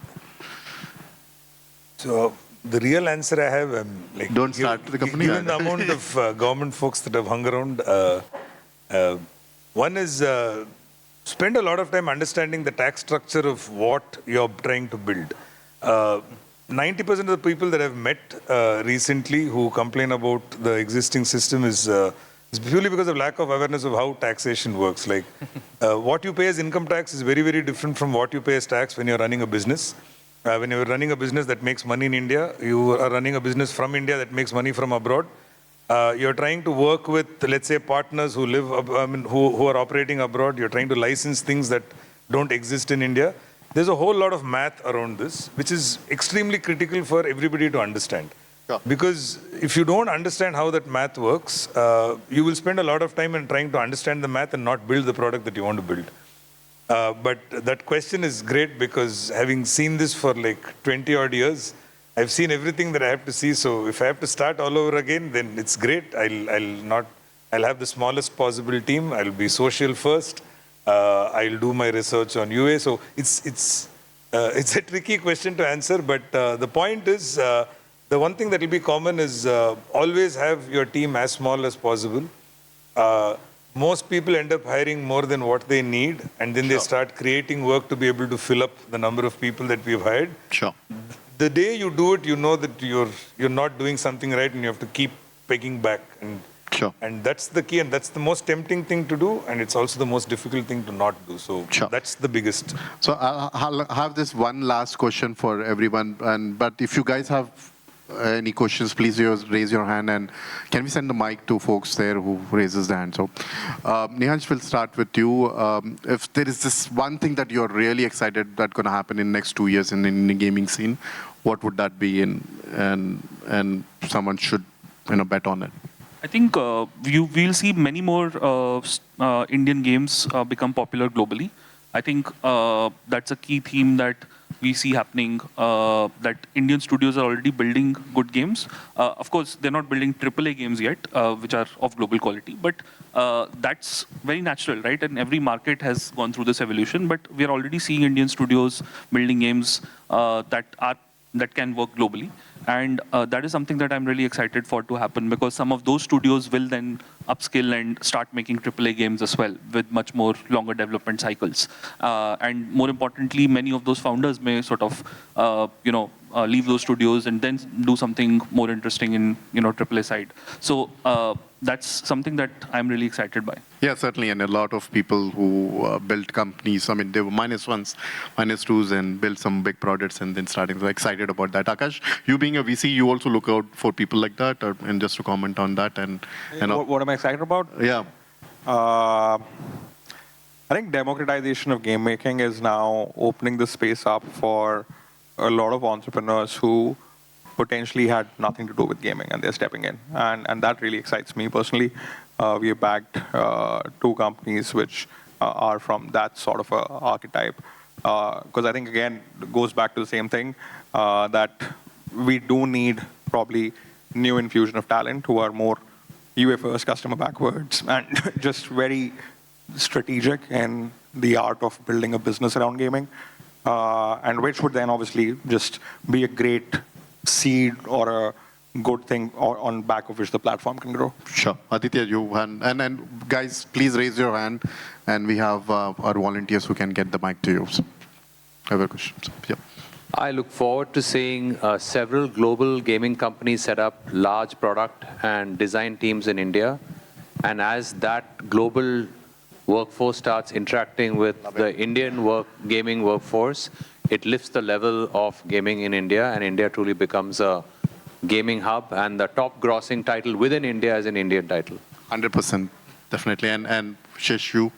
So the real answer I have, Don't start the company. Given the amount of government folks that have hung around, one is spend a lot of time understanding the tax structure of what you're trying to build. 90% of the people that I've met recently who complain about the existing system is purely because of lack of awareness of how taxation works. Like what you pay as income tax is very, very different from what you pay as tax when you're running a business. When you're running a business that makes money in India, you are running a business from India that makes money from abroad. You're trying to work with, let's say, partners who live, who are operating abroad. You're trying to license things that don't exist in India. There's a whole lot of math around this, which is extremely critical for everybody to understand. Sure. Because if you don't understand how that math works, you will spend a lot of time in trying to understand the math and not build the product that you want to build. But that question is great because having seen this for like 20 odd years, I've seen everything that I have to see. So if I have to start all over again, then it's great. I'll have the smallest possible team. I'll be social first. I'll do my research on UA. So it's a tricky question to answer. But the point is, the one thing that will be common is always have your team as small as possible. Most people end up hiring more than what they need, and then they start creating work to be able to fill up the number of people that we've hired. Sure. The day you do it, you know that you're not doing something right, and you have to keep pegging back. And that's the key, and that's the most tempting thing to do, and it's also the most difficult thing to not do. So that's the biggest. So I'll have this one last question for everyone, but if you guys have any questions, please raise your hand, and can we send the mic to folks there who raises the hand? So Nihansh, we'll start with you. If there is this one thing that you're really excited that's going to happen in the next 2 years in the gaming scene, what would that be, and someone should bet on it? I think we'll see many more Indian games become popular globally. I think that's a key theme that we see happening, that Indian studios are already building good games. Of course, they're not building AAA games yet, which are of global quality, but that's very natural, right? And every market has gone through this evolution, but we're already seeing Indian studios building games that can work globally. And that is something that I'm really excited for to happen, because some of those studios will then upskill and start making AAA games as well with much more longer development cycles. And more importantly, many of those founders may sort of, leave those studios and then do something more interesting in, AAA side. So that's something that I'm really excited by. Yeah, certainly. And a lot of people who built companies, they were -1s, -2s, and built some big products and then starting. So excited about that. Akash, you being a VC, you also look out for people like that, and just to comment on that. What am I excited about? Yeah. I think democratization of game making is now opening the space up for a lot of entrepreneurs who potentially had nothing to do with gaming, and they're stepping in. And that really excites me personally. We have backed 2 companies which are from that sort of a archetype. Because I think, again, it goes back to the same thing, that we do need probably new infusion of talent who are more UA first, customer backwards, and just very strategic in the art of building a business around gaming, and which would then obviously just be a great seed or a good thing on back of which the platform can grow. Sure. Aditya, you and guys, please raise your hand, and we have our volunteers who can get the mic to you. So, I have a question. So, yeah. I look forward to seeing several global gaming companies set up large product and design teams in India. And as that global workforce starts interacting with the Indian gaming workforce, it lifts the level of gaming in India, and India truly becomes a gaming hub, and the top grossing title within India is an Indian title. 100%, definitely. And Visesh, you?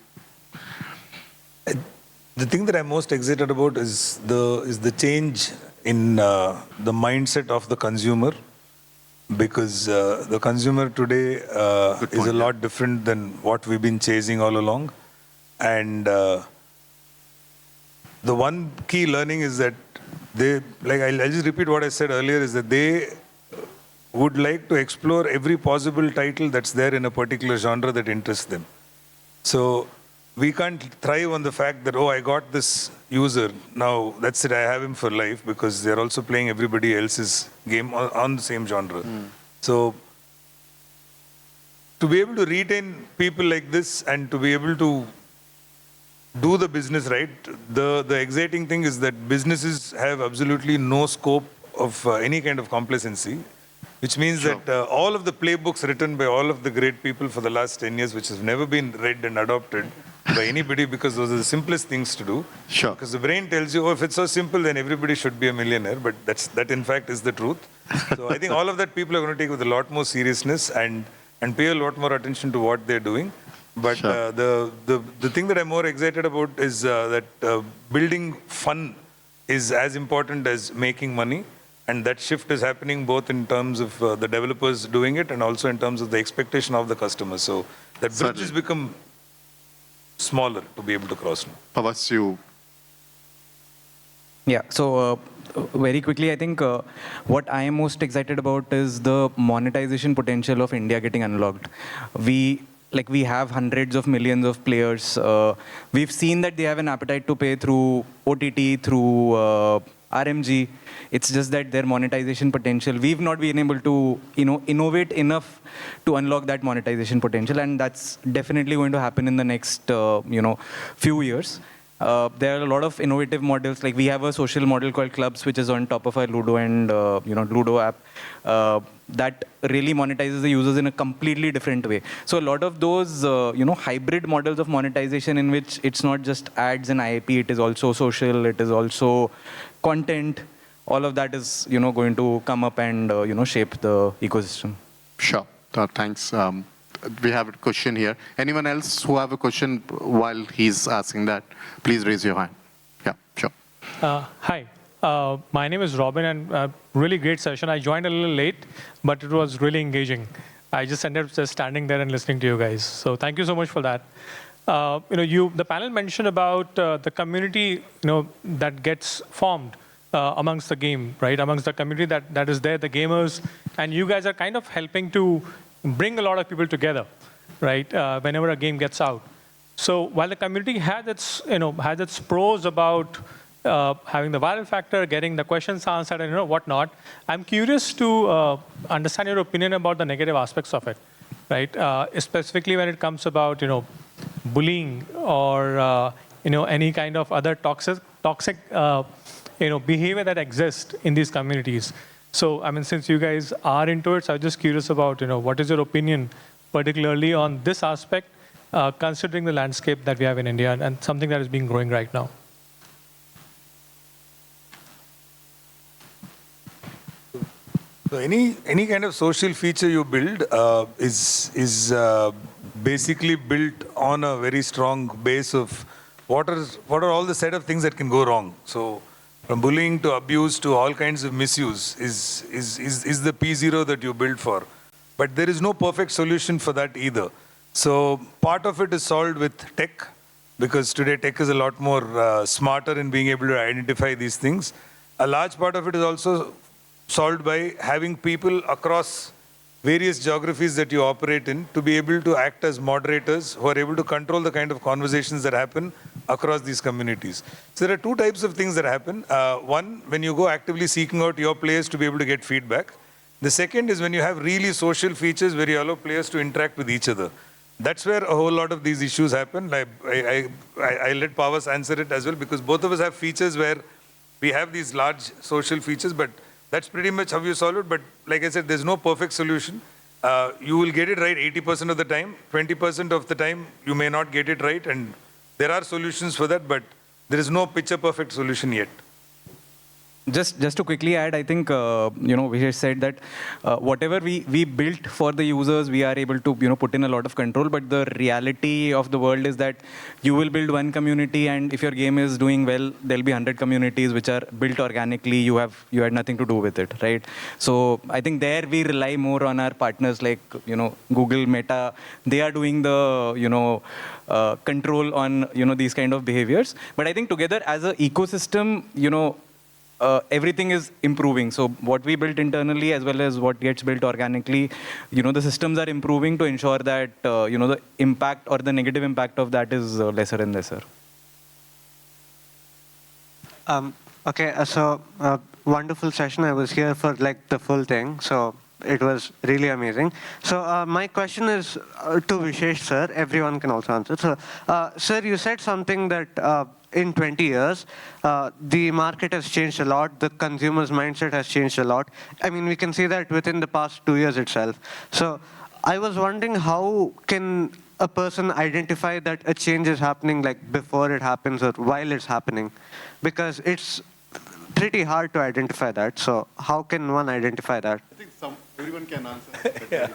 The thing that I'm most excited about is the change in the mindset of the consumer, because the consumer today is a lot different than what we've been chasing all along. And the one key learning is that I'll just repeat what I said earlier, is that they would like to explore every possible title that's there in a particular genre that interests them. So we can't thrive on the fact that, oh, I got this user, now that's it, I have him for life, because they're also playing everybody else's game on the same genre. So to be able to retain people like this and to be able to do the business right, the exciting thing is that businesses have absolutely no scope of any kind of complacency, which means that all of the playbooks written by all of the great people for the last 10 years, which has never been read and adopted by anybody, because those are the simplest things to do. Sure. Because the brain tells you, oh, if it's so simple, then everybody should be a millionaire. But that in fact is the truth. So I think all of that people are going to take with a lot more seriousness and pay a lot more attention to what they're doing. But Sure. the thing that I'm more excited about is that building fun is as important as making money. And that shift is happening both in terms of the developers doing it and also in terms of the expectation of the customer. So that bridge has become smaller to be able to cross now. Pawas, you? Yeah, so very quickly, I think what I am most excited about is the monetization potential of India getting unlocked. We have hundreds of millions of players. We've seen that they have an appetite to pay through OTT, through RMG. It's just that their monetization potential, we've not been able to innovate enough to unlock that monetization potential, and that's definitely going to happen in the next few years. There are a lot of innovative models. Like we have a social model called Clubs, which is on top of our Ludo and Ludo app, that really monetizes the users in a completely different way. So a lot of those hybrid models of monetization, in which it's not just ads and IAP, it is also social, it is also content. All of that is going to come up and shape the ecosystem. Sure. Thanks. We have a question here. Anyone else who have a question while he's asking that, please raise your hand. Yeah, sure. Hi, my name is Robin, and really great session. I joined a little late, but it was really engaging. I just ended up just standing there and listening to you guys. So thank you so much for that. The panel mentioned about the community, that gets formed amongst the game, right? Amongst the community that is there, the gamers, and you guys are kind of helping to bring a lot of people together, right? Whenever a game gets out. So while the community has its pros about having the viral factor, getting the questions answered, and whatnot, I'm curious to understand your opinion about the negative aspects of it, right? Specifically when it comes about bullying or any kind of other toxic behavior that exists in these communities. So, since you guys are into it, so I'm just curious about, what is your opinion, particularly on this aspect, considering the landscape that we have in India and something that is being growing right now. So any kind of social feature you build is basically built on a very strong base of what are all the set of things that can go wrong. So from bullying to abuse to all kinds of misuse is the P0 that you build for. But there is no perfect solution for that either. So part of it is solved with tech, because today tech is a lot more smarter in being able to identify these things. A large part of it is also solved by having people across various geographies that you operate in to be able to act as moderators who are able to control the kind of conversations that happen across these communities. So there are two types of things that happen. One, when you go actively seeking out your players to be able to get feedback. The second is when you have really social features where you allow players to interact with each other. That's where a whole lot of these issues happen. I let Pawas answer it as well, because both of us have features where we have these large social features, but that's pretty much how you solve it. But like I said, there's no perfect solution. You will get it right 80% of the time. 20% of the time, you may not get it right. And there are solutions for that, but there is no picture-perfect solution yet. Just to quickly add, I think, Visesh said that whatever we built for the users, we are able to, put in a lot of control. But the reality of the world is that you will build one community, and if your game is doing well, there'll be 100 communities which are built organically. You had nothing to do with it, right? So I think there we rely more on our partners like, Google, Meta. They are doing the, control on, these kind of behaviors. But I think together as an ecosystem, everything is improving. So what we built internally as well as what gets built organically, the systems are improving to ensure that, the impact or the negative impact of that is lesser and lesser. Okay, so wonderful session. I was here for like the full thing. So it was really amazing. So my question is to Visesh, sir. Everyone can also answer. So, sir, you said something that in 20 years, the market has changed a lot. The consumer's mindset has changed a lot. I mean, we can see that within the past 2 years itself. So I was wondering, how can a person identify that a change is happening like before it happens or while it's happening? Because it's pretty hard to identify that. So how can one identify that? I think everyone can answer. Yeah.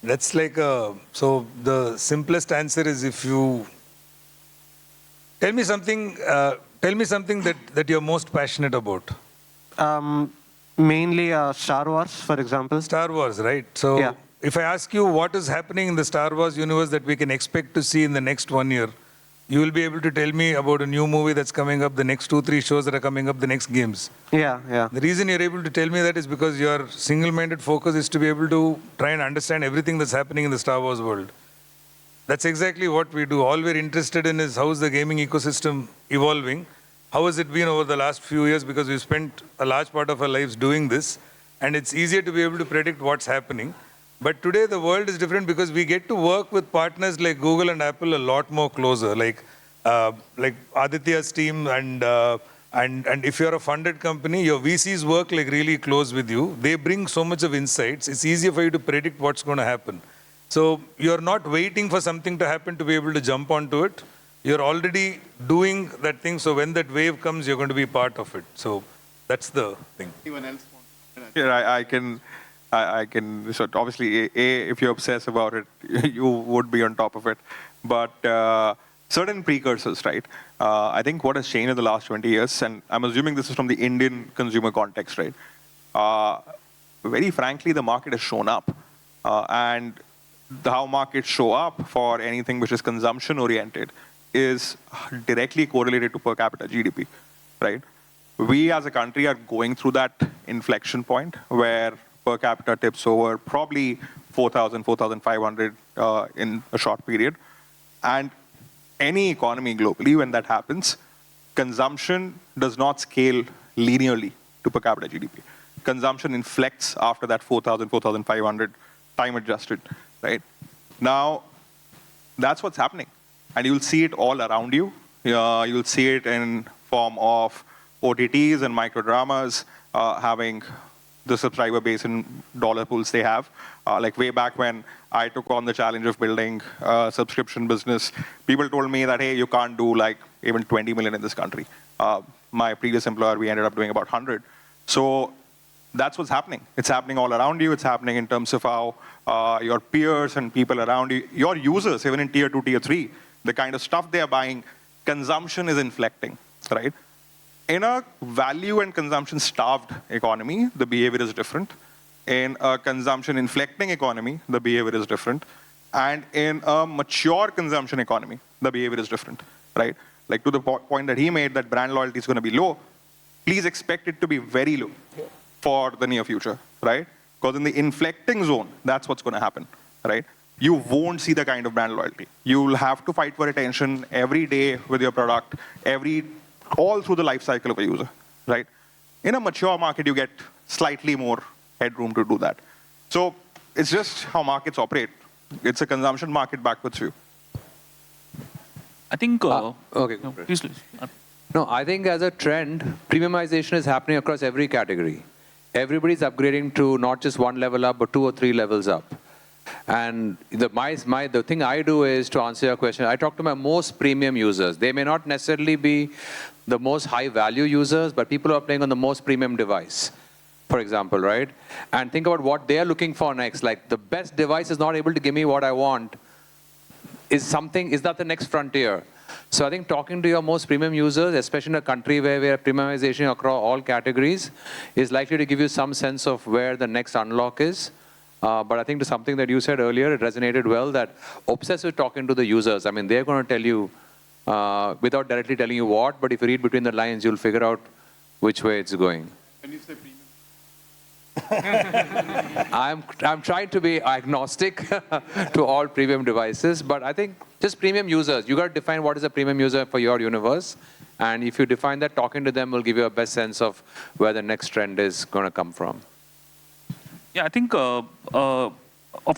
That's like so the simplest answer is if you tell me something that you're most passionate about. Mainly Star Wars, for example. Star Wars, right? So yeah. If I ask you what is happening in the Star Wars universe that we can expect to see in the next 1 year, you will be able to tell me about a new movie that's coming up, the next 2-3 shows that are coming up, the next games. Yeah, yeah. The reason you're able to tell me that is because your single-minded focus is to be able to try and understand everything that's happening in the Star Wars world. That's exactly what we do. All we're interested in is how is the gaming ecosystem evolving? How has it been over the last few years? Because we've spent a large part of our lives doing this, and it's easier to be able to predict what's happening. But today the world is different because we get to work with partners like Google and Apple a lot more closer, like Aditya's team, and if you're a funded company, your VCs work like really close with you. They bring so much of insights. It's easier for you to predict what's going to happen. So you're not waiting for something to happen to be able to jump onto it. You're already doing that thing. So when that wave comes, you're going to be part of it. So that's the thing. Anyone else want to? Here, I can, so obviously, if you're obsessed about it, you would be on top of it. But certain precursors, right? I think what has changed in the last 20 years, and I'm assuming this is from the Indian consumer context, right? Very frankly, the market has shown up. And how markets show up for anything which is consumption-oriented is directly correlated to per capita GDP, right? We as a country are going through that inflection point where per capita tips over probably 4,000, 4,500 in a short period. And any economy globally, when that happens, consumption does not scale linearly to per capita GDP. Consumption inflects after that 4,000, 4,500 time adjusted, right? Now, that's what's happening. And you'll see it all around you. You'll see it in form of OTTs and microdramas having the subscriber base and dollar pools they have. Like way back when I took on the challenge of building a subscription business, people told me that, hey, you can't do like even 20 million in this country. My previous employer, we ended up doing about 100. So that's what's happening. It's happening all around you. It's happening in terms of how your peers and people around you, your users, even in tier 2, tier 3, the kind of stuff they are buying, consumption is inflecting, right? In a value and consumption starved economy, the behavior is different. In a consumption inflecting economy, the behavior is different. And in a mature consumption economy, the behavior is different, right? Like to the point that he made, that brand loyalty is going to be low, please expect it to be very low for the near future, right? Because in the inflecting zone, that's what's going to happen, right? You won't see the kind of brand loyalty. You'll have to fight for attention every day with your product, all through the life cycle of a user, right? In a mature market, you get slightly more headroom to do that. So it's just how markets operate. It's a consumption market backwards view. I think. Okay, no, please. No, I think as a trend, premiumization is happening across every category. Everybody's upgrading to not just one level up, but 2 or 3 levels up. And the thing I do is, to answer your question, I talk to my most premium users. They may not necessarily be the most high value users, but people who are playing on the most premium device, for example, right? And think about what they are looking for next. Like, the best device is not able to give me what I want. Is that the next frontier? So I think talking to your most premium users, especially in a country where we have premiumization across all categories, is likely to give you some sense of where the next unlock is. But I think to something that you said earlier, it resonated well, that obsessive talking to the users. I mean, they're going to tell you, without directly telling you what, but if you read between the lines, you'll figure out which way it's going. When you say premium? I'm trying to be agnostic to all premium devices, but I think just premium users. You got to define what is a premium user for your universe, and if you define that, talking to them will give you a best sense of where the next trend is going to come from. Yeah, I think, of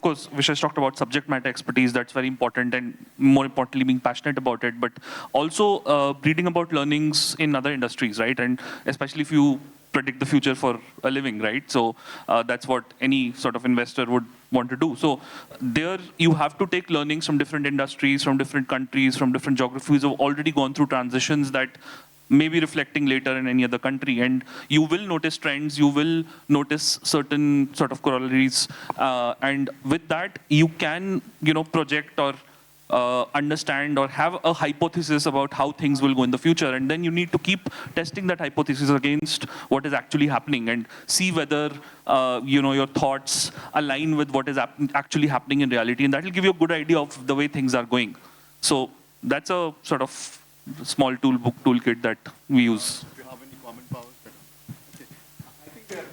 course, Visesh talked about subject matter expertise. That's very important, and more importantly, being passionate about it, but also reading about learnings in other industries, right? And especially if you predict the future for a living, right? So that's what any sort of investor would want to do. So there you have to take learnings from different industries, from different countries, from different geographies who have already gone through transitions that may be reflecting later in any other country. And you will notice trends, you will notice certain sort of corollaries. And with that, you can, project or understand or have a hypothesis about how things will go in the future. And then you need to keep testing that hypothesis against what is actually happening and see whether, your thoughts align with what is actually happening in reality. And that will give you a good idea of the way things are going. So that's a sort of small toolkit that we use. Do you have any comment, Pawas? Okay.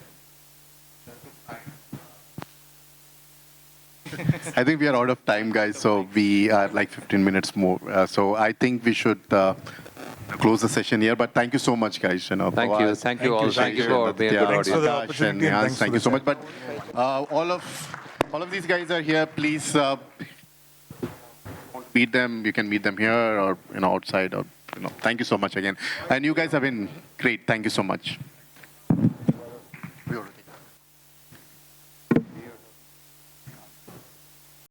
I think we are out of time, guys. So we are like 15 minutes more. So I think we should close the session here. But thank you so much, guys. Thank you. Thank you all. Thank you for being a good Thanks audience. for the opportunity. Thank you so much. But all of these guys are here. Please meet them. You can meet them here or outside or Thank you so much again. And you guys have been great. Thank you so much.